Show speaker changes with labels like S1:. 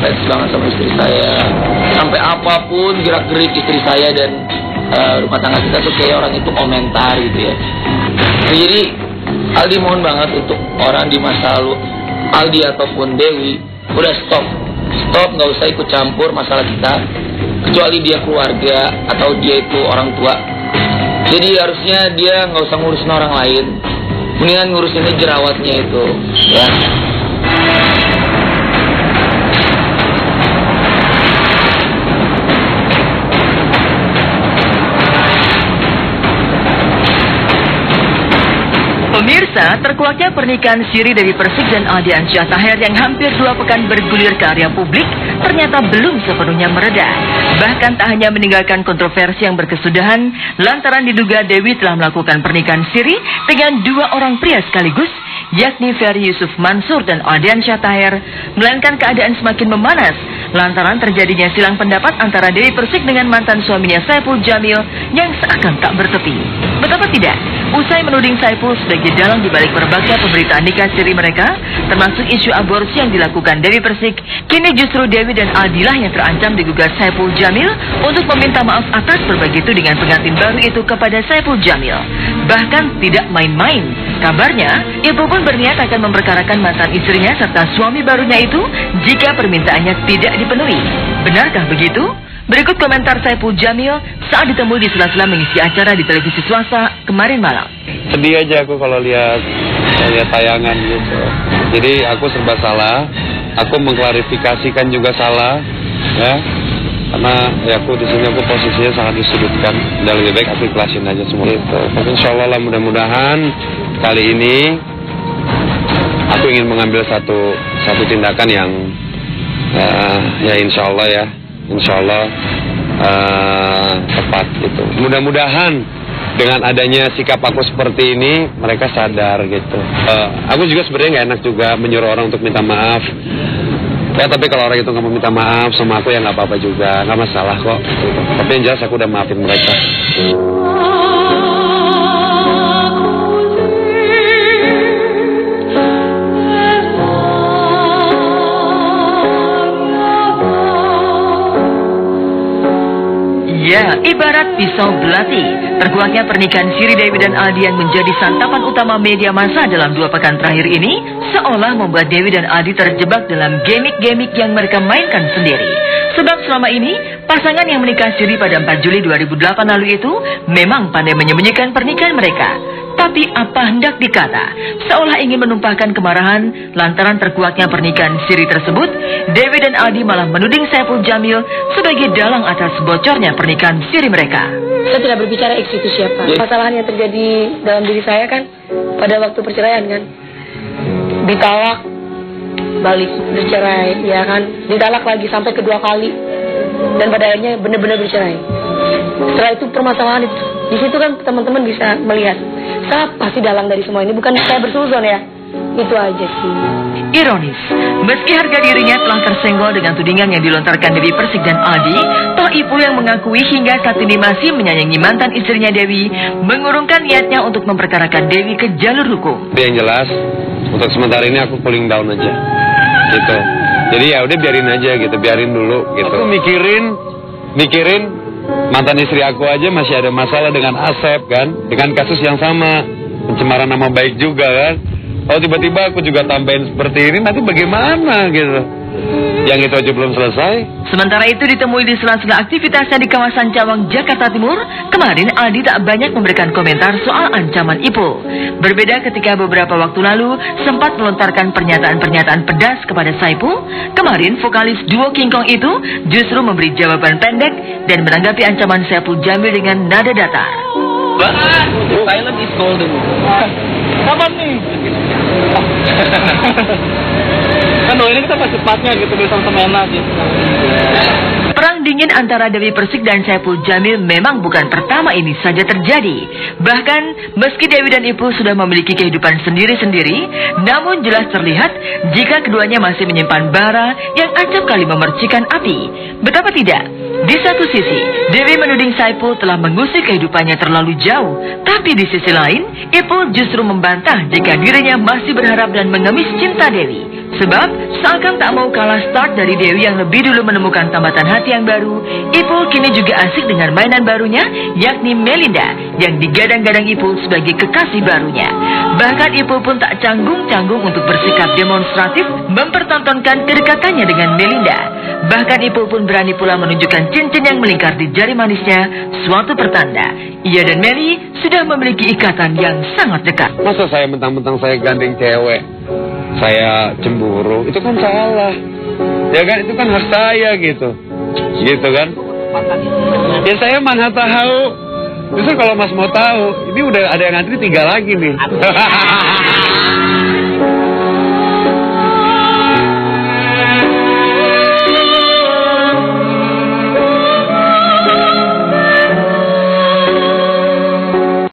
S1: ngefans banget sama istri saya. Sampai apapun gerak-gerik istri saya dan rumah tangga kita tuh kayak orang itu komentar gitu ya. Jadi Aldi mohon banget untuk orang di masa lalu, Aldi ataupun Dewi, udah stop, nggak usah ikut campur masalah kita, kecuali dia keluarga atau dia itu orang tua. Jadi harusnya dia nggak usah ngurusin orang lain, mendingan ngurusin jerawatnya itu, ya.
S2: Pemirsa, terkuaknya pernikahan Siri Dewi Persik dan Aldi Ansyah-Taher yang hampir 2 pekan bergulir ke area publik ternyata belum sepenuhnya mereda. Bahkan tak hanya meninggalkan kontroversi yang berkesudahan lantaran diduga Dewi telah melakukan pernikahan siri dengan 2 orang pria sekaligus, yakni Ferry Yusuf Mansur dan Aldi Ansyah-Taher, melainkan keadaan semakin memanas lantaran terjadinya silang pendapat antara Dewi Persik dengan mantan suaminya Saipul Jamil yang seakan tak bertepi. Betapa tidak, usai menuding Saipul sebagai dalang dibalik berbagai pemberitaan nikah siri mereka, termasuk isu aborsi yang dilakukan Dewi Persik, kini justru Dewi dan Aldilah yang terancam digugat Saipul Jamil untuk meminta maaf atas berbagai tudingan pengantin baru itu kepada Saipul Jamil. Bahkan tidak main-main, kabarnya ibu pun berniat akan memperkarakan mantan istrinya serta suami barunya itu jika permintaannya tidak dipenuhi. Benarkah begitu? Berikut komentar Saipul Jamil saat ditemui di sela-sela mengisi acara di televisi swasta kemarin malam.
S3: Sedih aja aku kalau lihat tayangan gitu. Jadi aku serba salah, aku mengklarifikasikan juga salah, ya. Karena ya aku di sini aku posisinya sangat disudutkan. Dan lebih baik aku ikhlasin aja semua itu. Tapi insya Allah lah, mudah-mudahan kali ini aku ingin mengambil satu tindakan yang ya insya Allah tepat gitu. Mudah-mudahan dengan adanya sikap aku seperti ini mereka sadar gitu. Aku juga sebenarnya nggak enak juga menyuruh orang untuk minta maaf. Ya tapi kalau orang itu nggak mau minta maaf sama aku ya nggak apa-apa juga, nggak masalah kok. Gitu. Tapi yang jelas aku udah maafin mereka.
S2: Ya, ibarat pisau belati, terkuaknya pernikahan Siri Dewi dan Aldi yang menjadi santapan utama media massa dalam 2 pekan terakhir ini seolah membuat Dewi dan Aldi terjebak dalam gimmick-gimmick yang mereka mainkan sendiri. Sebab selama ini, pasangan yang menikah siri pada 4 Juli 2008 lalu itu memang pandai menyembunyikan pernikahan mereka. Tapi apa hendak dikata, seolah ingin menumpahkan kemarahan lantaran terkuaknya pernikahan siri tersebut, Dewi dan Aldi malah menuding Saipul Jamil sebagai dalang atas bocornya pernikahan siri mereka.
S4: Saya tidak berbicara X itu siapa. Masalah yang terjadi dalam diri saya kan pada waktu perceraian kan, ditalak, balik bercerai, ya kan, ditalak lagi sampai kedua kali, dan pada akhirnya benar-benar bercerai. Setelah itu permasalahan itu, di situ kan teman-teman bisa melihat siapa sih dalang dari semua ini. Bukan saya bersuzon ya, itu aja sih.
S2: Ironis, meski harga dirinya telah tersenggol dengan tudingan yang dilontarkan Dewi Persik dan Aldi, toh Ipul yang mengakui hingga saat ini masih menyayangi mantan istrinya Dewi, mengurungkan niatnya untuk memperkarakan Dewi ke jalur hukum.
S3: Yang jelas, untuk sementara ini aku cooling down aja, gitu. Jadi ya udah biarin aja gitu, biarin dulu gitu. Aku mikirin mantan istri aku aja masih ada masalah dengan Asep kan, dengan kasus yang sama, pencemaran nama baik juga kan. Kalau tiba-tiba aku juga tambahin seperti ini, nanti bagaimana gitu. Yang itu aja belum selesai.
S2: Sementara itu ditemui di sela-sela aktivitasnya di kawasan Cawang, Jakarta Timur, kemarin Aldi tak banyak memberikan komentar soal ancaman Ipul. Berbeda ketika beberapa waktu lalu sempat melontarkan pernyataan-pernyataan pedas kepada Saipul, kemarin vokalis duo King Kong itu justru memberi jawaban pendek dan menanggapi ancaman Saipul Jamil dengan nada datar.
S1: Silent is golden.
S5: Kapan nih? Kan ini kita pas cepatnya gitu, sama enak gitu.
S2: Perang dingin antara Dewi Persik dan Saipul Jamil memang bukan pertama ini saja terjadi. Bahkan meski Dewi dan Ipul sudah memiliki kehidupan sendiri-sendiri, namun jelas terlihat jika keduanya masih menyimpan bara yang acap kali memercikan api. Betapa tidak? Di satu sisi, Dewi menuding Saipul telah mengusik kehidupannya terlalu jauh. Tapi di sisi lain, Ipul justru membantah jika dirinya masih berharap dan mengemis cinta Dewi. Sebab seakan tak mau kalah start dari Dewi yang lebih dulu menemukan tambatan hati yang baru, Ipul kini juga asik dengan mainan barunya, yakni Melinda, yang digadang-gadang Ipul sebagai kekasih barunya. Bahkan Ipul pun tak canggung-canggung untuk bersikap demonstratif mempertontonkan kedekatannya dengan Melinda. Bahkan Ipul pun berani pula menunjukkan cincin yang melingkar di jari manisnya, suatu pertanda ia dan Meli sudah memiliki ikatan yang sangat dekat.
S3: Masa saya mentang-mentang saya gandeng cewek, saya cemburu, itu kan salah. Ya kan, itu kan hak saya gitu. Gitu kan. Ya saya mana tahu. Justru kalau Mas mau tahu, ini udah ada yang ngantri 3 lagi nih.